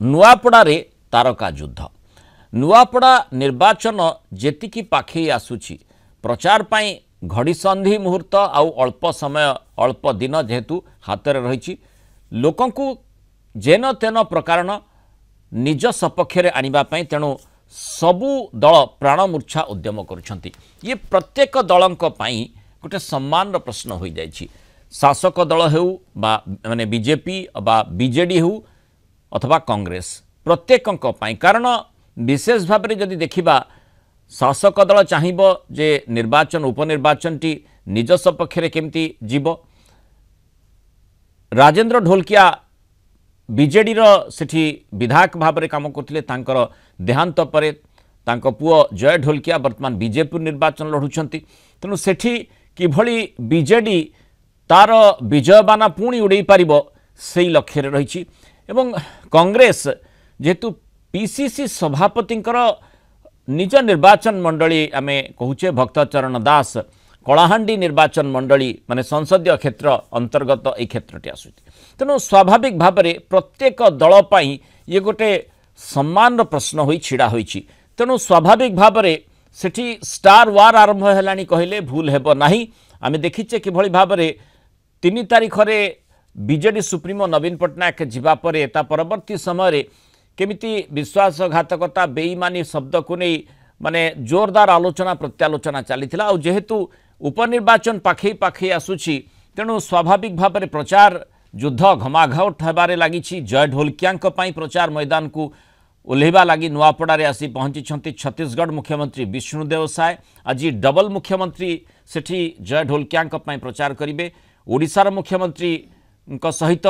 नुआपड़ारे तारका युद्ध नुआपड़ा निर्वाचन जेतिकी पाखे आसुची प्रचार पाई घड़ी संधि मुहूर्त आउ अल्प समय अल्प दिन जेहेतु हाथ में रही लोकंकु जेन तेन प्रकार निज सपक्ष आने तेणु सबु दल प्राणमूर्छा उद्यम करुछंती। ये प्रत्येक दलंक पई गोटे सम्मान प्रश्न हो जाइछि। शासक दल हेउ बा माने बीजेपी बा बीजेडी हेउ अथवा कांग्रेस प्रत्येकंक पई कारण विशेष भाव में जदि देखिबा शासक दल चाहिबो जे निर्वाचन उपनिर्वाचन टी निज सपक्ष केमती जीव। राजेंद्र ढोलकिया बीजेडी रो सेठी विधायक भाव में काम करथिले तांकर देहांत परे तांको पुओ जय ढोलकिया वर्तमान बीजेपी निर्वाचन लढुछंती तेणु सेठी किभली बीजेडी तार विजयबाना पुणी उड़े पारिबो सेही लक्ष्य रही एवं कांग्रेस जेहेतु पीसीसी सभापतिंकर निज निर्वाचन मंडली आमे कहूचे भक्तचरण दास कलाहांडी निर्वाचन मंडली माने संसदीय क्षेत्र अंतर्गत ए क्षेत्रटी आसुची तेणु स्वाभाविक भाव में प्रत्येक दल पाई ये गोटे सम्मान प्रश्न होई छिड़ा होईची तेणु स्वाभाविक भाव में सेठी स्टार वार आरंभ हेलानी कहले भूल हेबो नाही। आमे देखिचे किभली भाव में 3 तारिख रे बीजेडी सुप्रीमो नवीन पट्टनायक जीवा परे ता परवर्ती समय केमिति विश्वासघातकता बेईमानी शब्द को नहीं माने जोरदार आलोचना प्रत्यालोचना चलीथिला और जेहेतु उपनिर्वाचन पाखे पाखे आसुची तेणु स्वाभाविक भाव में प्रचार युद्ध घमाघोट हेबारे लागिछि। जय ढोलकियांक पई प्रचार मैदान को ओल्हेबा लगी नुआपड़ारे आसी पहुंची छत्तीसगढ़ मुख्यमंत्री विष्णुदेव साय आज डबल मुख्यमंत्री सेठी जय ढोलकियांक पई प्रचार करिवे। ओडिशार मुख्यमंत्री सहित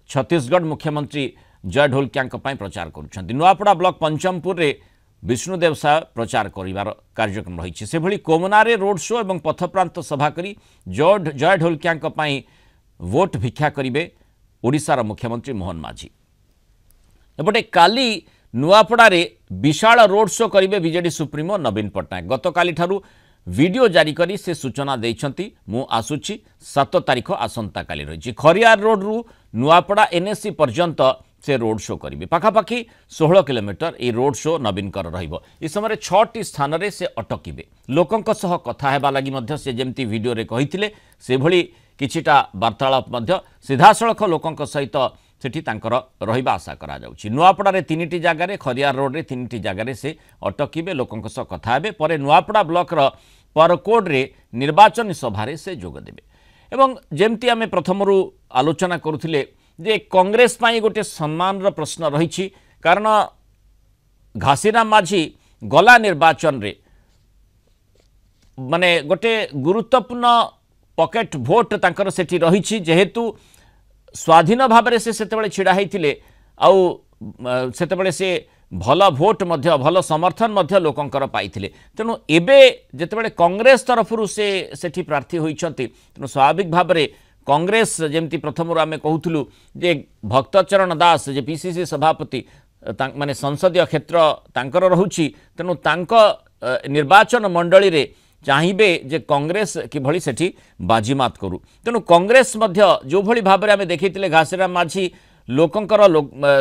छत्तीसगढ़ मुख्यमंत्री जय ढोलकियांक पई प्रचार करुछंती। नुआपड़ा ब्लॉक पंचमपुर रे विष्णुदेव साय प्रचार करिवार कार्यक्रम रही से भली कोमनारे रोड शो और पथप्रांत सभा करी जय ढोलकियांक पई वोट भिक्षा करिवे ओडिशार मुख्यमंत्री मोहन माझी। एपटे काली नुआपड़ारे विशाल रोड शो करिवे बीजेडी सुप्रीमो नवीन पट्टनायक गतकाली ठारू वीडियो जारी करी से सूचना देइछंती मु आसुची 7 तारिख आसंता काली रही खरियार रोड रु नुआपड़ा एनएससी पर्यंत से रोड शो करेंगे पाखापाखि 16 किलोमीटर ये रोड शो नवीन कर रहिबो। इस समय 6टी स्थान रे से अटकिबे लोकंक सह कथा हेबा लागि मध्य से जेमती वीडियो रे कहिथिले से भली किछिटा वार्तालाप मध्य सीधासळख लोकंक सहित सेठी तांकर रहिबा आशा करा जाउछि। नुआपड़ा रे 3टी जगह रे खरियार रोड रे 3टी जगह रे से अटकिबे लोकंक सह कथा हेबे परे नुआपड़ा ब्लॉक रो परकोड रे निर्वाचन सभा रे से जोग देबे। एवं जेमती आमे प्रथमरु आलोचना करुथिले जे कांग्रेस पाई गोटे सम्मान प्रश्न रही कारण घासीराम माझी गला निर्वाचन रे माने गोटे गुरुत्वपूर्ण पॉकेट भोट तांकर सेठी रही जेहेतु स्वाधीन भाव में से सेतेबेले छिड़ा हेतिले आउ सेतेबेले से भल भोट मध्य भल समर्थन मध्य लोकंकर पाइथिले तेणु एबे जेतेबेले कांग्रेस तरफरु से सेठी प्रार्थी होइछंती तेणु स्वाभाविक भाव में कांग्रेस जेमती प्रथम आम कहूलु जे भक्तचरण दास जे पीसीसी सभापति माने संसदीय क्षेत्र तांकर रहुछि तेणु तांक निर्वाचन मंडली रे चाहिए जे कांग्रेस किभली सेठी बाजीमात करू तेणु कांग्रेस मध्य जो भली भाव में आम देखिथिले घासीराम माझी लोकंकर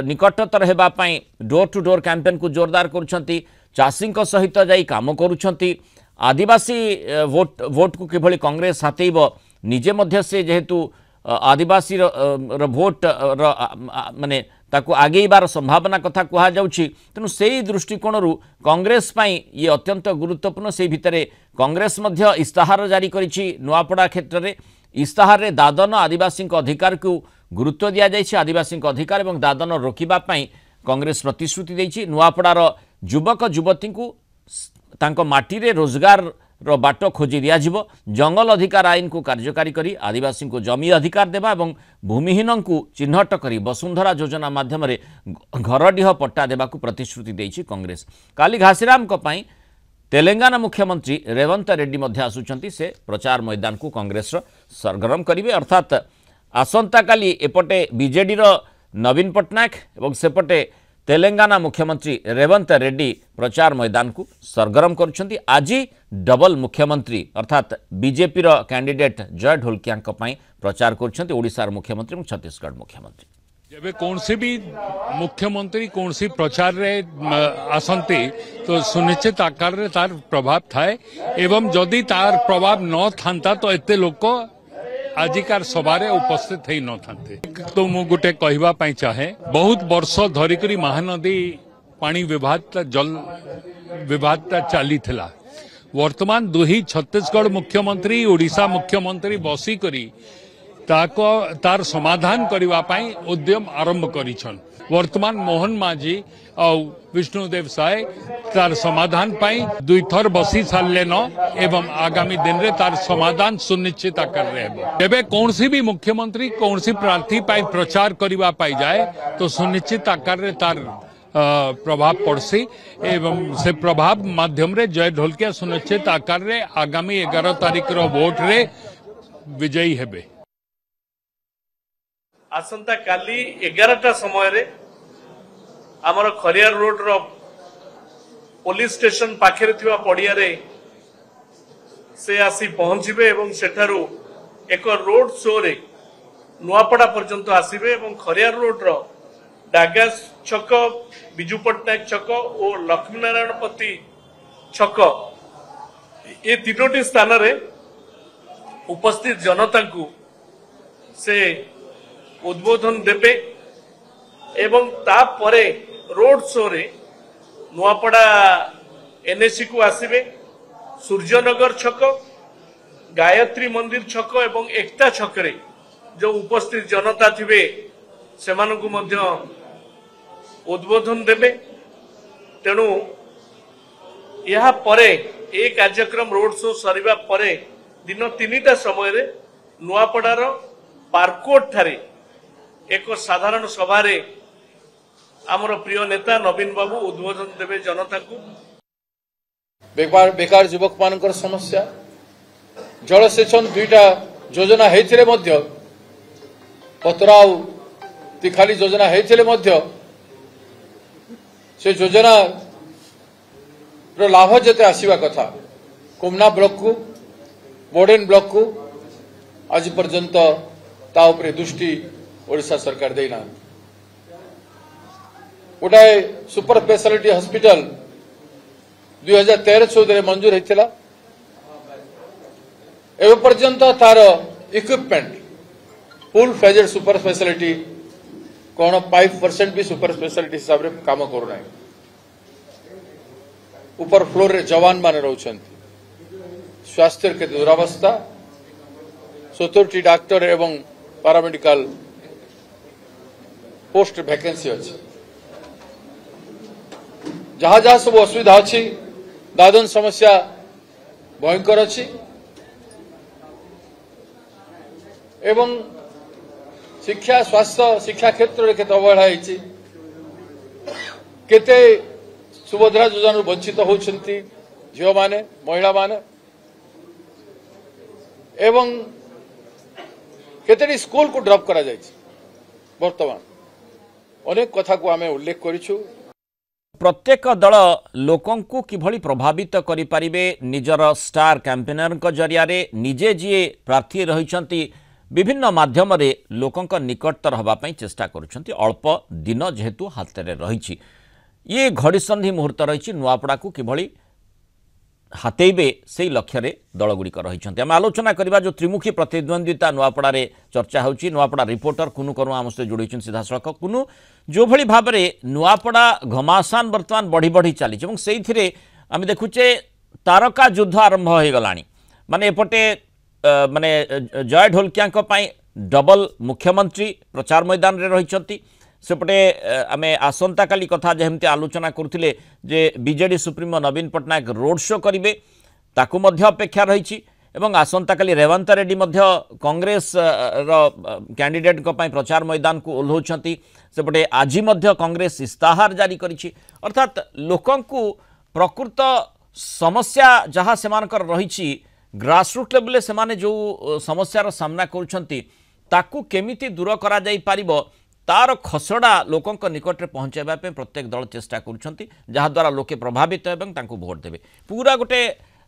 निकटतर हेबा पई डोर टू डोर कैंपेन को जोरदार करुछंती चाषींक सहित जाई काम करुछंती आदिवासी वोट को किभली कांग्रेस हातेइबो निजे मध्य से जेहेतु आदिवासी भोट माने ताकू आगेबार संभावना कथा कहा जाउछि तेणु सेही दृष्टिकोण रु कांग्रेस पाई ये अत्यंत गुरुत्वपूर्ण से भितरे कांग्रेस मध्य इस्ताहार जारी करिछि। नुआपड़ा क्षेत्र रे इस्ताहार रे दादन आदिवासी अधिकार को गुरुत्व दिया जाइछि आदिवासी अधिकार और दादन रोकिबा पाई कांग्रेस प्रतिश्रुति दैछि। नुआपड़ार युवक युवती को तांको माटी रे रोजगार रो बाट खोजी दिया जिवो जंगल अधिकार आईन को कार्यकारी करी आदिवासी को जमी अधिकार देबा एवं भूमिहीन को चिन्हट करी वसुंधरा योजना माध्यम रे घरडीह पट्टा देबा को प्रतिश्रुति दैछि कांग्रेस। काली घासीराम को पई तेलंगाना मुख्यमंत्री रेवंत रेड्डी मध्य आसुचंती से प्रचार मैदान को कांग्रेस सरगरम करिवे अर्थात आसंता काली एपटे बीजेडी रो नवीन पट्टनायक एवं सेपटे तेलंगाना मुख्यमंत्री रेवंत रेड्डी प्रचार मैदान को सरगरम करुछंती। आज डबल मुख्यमंत्री अर्थात बीजेपी रो कैंडिडेट जय ढोलकियांक पई प्रचार करुछंती ओडिशार मुख्यमंत्री और छत्तीसगढ़ मुख्यमंत्री। जब कौन सी भी मुख्यमंत्री कौन सी प्रचार रे आसंती तो सुनिश्चित आकार रे तार प्रभाव थाए एवं जदि तार प्रभाव न थांता तो एते लोक आजिकार सभारे उपस्थित ही न थांते। तो मु गुटे कहवा पई चाहे बहुत वर्ष धरिकरी महानदी पानी विभाग जल विभाग चली थिला। वर्तमान दुही छत्तीसगढ़ मुख्यमंत्री ओडिशा मुख्यमंत्री बसी करी तार समाधान करने पाई उद्यम आरंभ करिछन। वर्तमान मोहन माझी और विष्णुदेव साय तार समाधान पाई दुई थर बसी सारे न एवं आगामी दिन रे तार समाधान सुनिश्चित आकार रे कौन सी भी मुख्यमंत्री कौन सी प्रार्थी पाई प्रचार करने पाई जाए तो सुनिश्चित आकार रे तार प्रभाव पड़सी एवं से प्रभाव माध्यम रे जय ढोलकिया सुनिश्चित आकार रे आगामी 11 तारीख रो वोट रे विजयी हेबे। आसंता काली 11टा समय रे आमर खरियार रोड रो पुलिस स्टेशन पाखे थिबा पड़िया रे से आसी पहुंचबे एवं सेठारु एक रोड शो रे नुआपड़ा पर्यंत आसीबे एवं खरियार रोड रो डागा छक बिजू पट्टनायक छक और लक्ष्मीनारायणपति छक ये तीनोटी स्थान रे उपस्थित जनता को से उद्बोधन देबे एवं तापरे रोड शो रे नुआपड़ा एनएसी को आसीबे सूर्यनगर छक गायत्री मंदिर छक एवं एकता छक रे जो उपस्थित जनता थिबे सेमानकु मध्य उद्बोधन देबे। तेणु यह परे ए कार्यक्रम रोड शो सरीबा परे दिन 3टा समय रे नुआपड़ार पार्कोट ठारे एक साधारण सभा रे आमर प्रिय नेता नवीन बाबू उद्बोधन देवे जनता को। बेकार युवक मानकर समस्या जलसेचन 2टा योजना हेथिले मध्य पतराउ तिखाली योजना हेथिले मध्य से योजना रो लाभ जते आसीबा कथा कोमना ब्लॉक को बोर्डेन ब्लॉक को आज पर्यंत ता उपरे दृष्टि ओडिशा सरकार देना। गोटाए सुपर स्पेशलिटी हॉस्पिटल 2013-14 मंजूर होता एवं पर्यंत तार equipment full fledged super speciality कौन 5% भी सुपर स्पेशलिटी हिसाब रे काम करूना। ऊपर फ्लोर रे जवान मान रोचंती स्वास्थ्य के दुरावस्था 70 डॉक्टर एवं पारामेडिकल पोस्ट वैकेंसी अच्छी जहाँ जहाँ सब असुविधा अच्छी दादन समस्या भयंकर अच्छी एवं शिक्षा स्वास्थ्य शिक्षा क्षेत्र में केते अवहेला होती केते सुभद्रा योजना वंचित होती झील माने महिला माने एवं केते स्कूल को ड्रॉप करा जायछि। वर्तमान अनेक कथा को आमे उल्लेख करिछु। प्रत्येक दल लोकंकु किभली प्रभावित करि परिबे निजर स्टार कैंपेनर जरिया रे निजे जी प्रार्थी रहिछंती विभिन्न माध्यम रे लोकंक निकटतर हबा पई चेष्टा करूछंती। अल्प दिन जेहेतु हाथ रे रहिछि ये घड़ीसंधि मुहूर्त रहिछि नुआपड़ा को किभली हातेबे से लक्ष्य रे दलगुड़िक रहिछंती। आम आलोचना करबा जो त्रिमुखी प्रतिद्वंद्विता नुआपड़ा रे चर्चा होछि। नुआपड़ा रिपोर्टर कुनु करू आम से जोड़ी सीधा सड़क कुनु जो भली भाव रे नुआपड़ा घमासान वर्तमान बढ़ी बढ़ी चली एवं से आम देखुचे तारका युद्ध आरंभ हो गलानी। माने एपटे माने जय ढोलकिया डबल मुख्यमंत्री प्रचार मैदान रे रहिछंती सेपटे आमे आसंता काली कथा जेमती आलोचना करथिले जे बीजेडी सुप्रीमो नवीन पटनायक रोड शो करिवे ताकू मध्य अपेक्षा रहिछि एवं आसंता काली रेवंत रेड्डी मध्य कांग्रेस रो कैंडिडेट को पई प्रचार मैदान को ओल्होछंती सेपटे आजि मध्य कांग्रेस इस्ताहार जारी करिछि। अर्थात लोकंकु प्रकृत समस्या जहाँ सेमानकर रहिछि ग्रासरूट लेवल से माने जो समस्यार सामना करुछंती ताकू केमिति दूर करा जाई पारिबो तार खसड़ा लोकंक निकट रे पहुंचाइबा पे प्रत्येक दल चेष्टा करुछंती जहा द्वारा लोके प्रभावित एवं तांकू भोट देबे। पूरा गोटे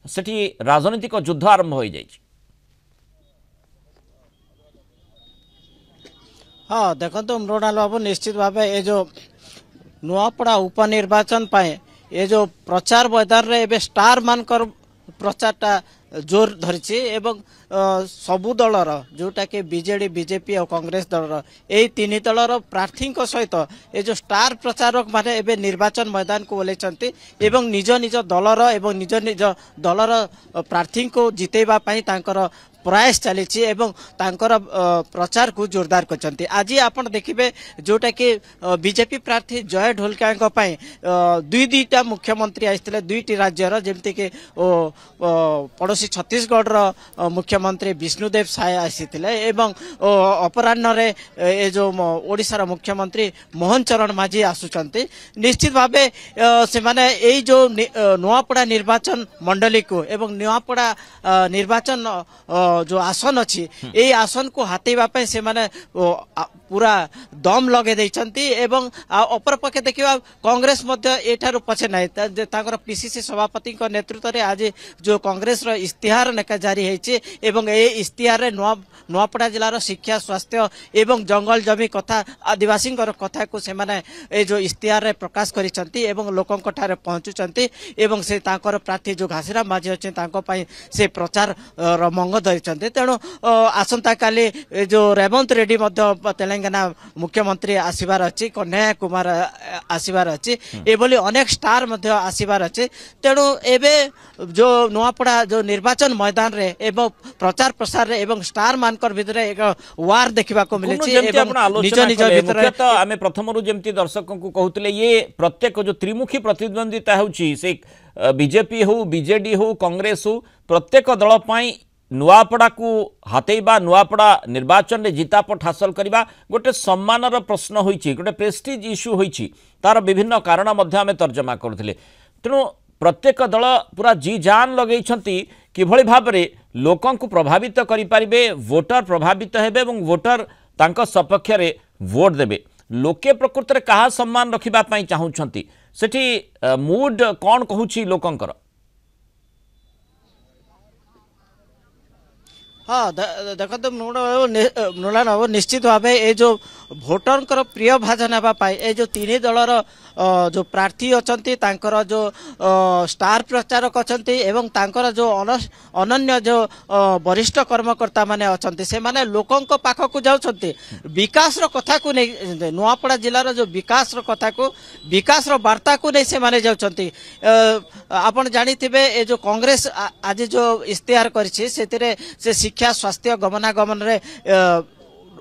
सेठी राजनीतिक युद्ध आरंभ हो जाइछि। हाँ देखो मृणाल बाबू निश्चित भाव ये जो नुआपड़ा उपनिर्वाचन पाए ये जो प्रचार मैदान रे एबे स्टार मानकर प्रचारटा जोर धरिछि एवं सबु दलर जोटा कि बीजेडी बीजेपी और कांग्रेस दलर यही तीन दलर प्रार्थी सहित ये जो स्टार प्रचारक माने एबे निर्वाचन मैदान को ओल्लैचंती एवं निज निज दलर एवं निज निज दलर प्रार्थी को जितेबा पई तांकर प्रयास चली प्रचार को जोरदार करछंती। आज आपण देखिबे जोटा कि बीजेपी प्रार्थी जय ढोलकिया दुईटा मुख्यमंत्री आइथिले दुईटी राज्यर जेमती कि पड़ोसी छत्तीसगढ़ मुख्यमंत्री विष्णुदेव साय आसीथिले एवं अपराह्न रे ए जो ओडिशार मुख्यमंत्री मोहन चरण माझी आसुचंती। निश्चित भावे से माने एई जो नुआपड़ा निर्वाचन मंडली को एवं नुआपड़ा निर्वाचन जो आसन अच्छी यही आसन को हाथेबा से माने पूरा दम लगे देइछंती एवं अपर पक्षे देखिबा कांग्रेस मध्य एठारु पछे नाही ताकर पीसीसी सभापति को नेतृत्व रे आज जो कांग्रेस रो इस्तिहार नेका जारी हेछि एवं ए इस्तिहार रे नुआपड़ा जिलार शिक्षा स्वास्थ्य एवं जंगल जमी कथा आदिवासी कथा को से माने ए जो इस्तिहार रे प्रकाश करिसंती एवं लोकंक ठारे पहुंचुचंती एवं से ताकर प्रार्थी जो घासीराम माझी अछि तांको पई से प्रचार रो मंग धरिसंती। तेणु आसंता काली जो रेवंत रेड्डी मध्य तेलंगाना मुख्यमंत्री आसीबार अच्छी कन्हैया कुमार आसीबार अच्छी एभली अनेक स्टार मध्य आसीबार अच्छी। तेणु एबे जो नुआपड़ा जो निर्वाचन मैदान रे एवं प्रचार प्रसार रे एवं स्टार मानकर भितर एक वार देखा को मिले निज निज भितर आमे प्रथम रु जेमती दर्शकों को कहउतले ये प्रत्येक जो त्रिमुखी प्रतिद्वंदिता होउची से बीजेपी हो बीजेडी हो कांग्रेस हो प्रत्येक दल पई नुआपड़ा को हाथेबा नुआपड़ा निर्वाचन में जितापट हासिल करवा गोटे सम्मानर प्रश्न होइछि गोटे प्रेस्टीज इश्यू होइछि तार विभिन्न कारण मध्य आमे तर्जमा करथिले। तेणु प्रत्येक दल पूरा जी जान लगेइछंती किभଳି भाबरे लोकन को प्रभावित करि परिबे वोटर प्रभावित हेबे एवं वोटर तांको सपक्ष रे वोट देबे लोके प्रकृत रे कहा सम्मान रखिबा पई चाहुछंती सेठी मूड कोन कहूछि लोकंकर। हाँ देखो मृणाल बाबू निश्चित भाव ये जो भोटर प्रिय भाजन नापी ये जो तीन दलर जो प्रार्थी अच्छा जो स्टार प्रचारक अच्छा एवं तांकर जो अनन्य जो वरिष्ठ कर्मकर्ता माने अच्छा से माने लोकंक पाखक जाउछंती विकास कथा को नहीं नुआपड़ा जिलार जो विकास कथा को विकास वार्ता को नहीं से माने जाउछंती। आपण जानिथिबे ए जो कांग्रेस आज जो इस्तिहार करिछि सेतिरे से शिक्षा स्वास्थ्य गमनागमन रे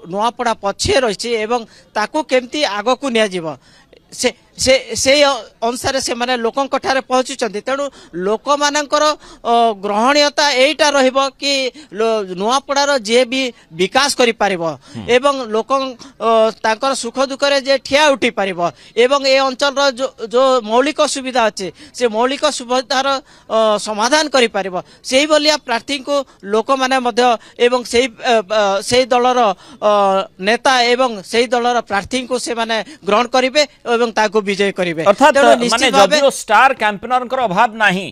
नुआपड़ा पछे रही एवं ताकू केमती आग को निया से अनुसार से माने लोकंक ठारे पहुंचुचंती। तेणु लोक मानकर ग्रहणीयता एटा रहिबो कि नुआपड़ार जे भी विकास करि पारिबो एवं लोक तांकर सुख दुख रे जे ठिया उठी पारिबो एवं ए अंचल जो मौलिक सुविधा अछि से मौलिक सुविधार समाधान करि पारिबो सेही बलिया प्रार्थी को लोक माने मध्य एवं सेही दलर नेता एवं सेही दलर प्रार्थी को से माने ग्रहण करिवे एवं ताको विजय करिवे। अर्थात माने जदियो स्टार कैंपेनर अभाव नाही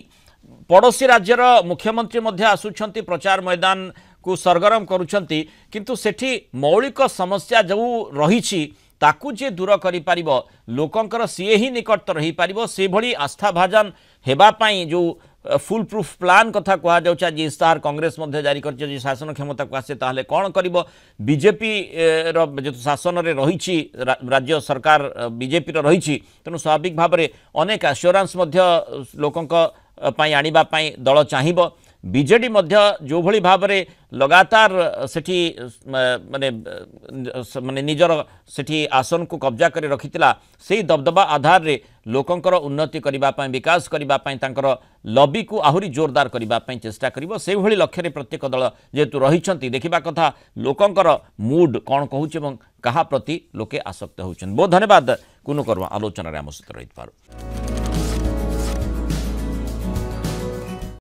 पड़ोसी राज्यर मुख्यमंत्री मध्य आसुछंती प्रचार मैदान को सरगरम करुछंती किंतु सेठी मौलिक समस्या जो रहिछि ताकू जे दूर करि पारिबो लोकंकर सीए ही निकट रही पारिबो से भली आस्था भाजन हेबा पई जो फुल प्रूफ प्लान कथा कहा जाउचा जे इस्तार कांग्रेस मध्य जारी करछ जे शासन क्षमता को आसे ताहले कोन करिवो बीजेपी रो जे शासन रे रहिछि राज्य सरकार बीजेपी रो रहिछि तनु स्वाभाविक भाव रे अनेक एश्योरेंस मध्य लोकंक पई आनिबा पई दल चाहिबो बीजेडी मध्य जो भली भाव रे लगातार सेठी माने माने निजर सेठी आसन को कब्जा कर रखितिला सेही दबदबा आधार रे लोकंकर उन्नति करिबा पई विकास करिबा पई तांकर लॉबी को आहुरी जोरदार करिबा पई चेष्टा करिवो से भली लक्ष्य रे प्रत्येक दल जेतु रहिछंती देखिबा कथा लोकंकर मूड कोन कहूछ एवं कहा प्रति लोके आसक्त होउछन। बहुत धन्यवाद कुनु करवा आलोचना रे हम सहित रहित पारो।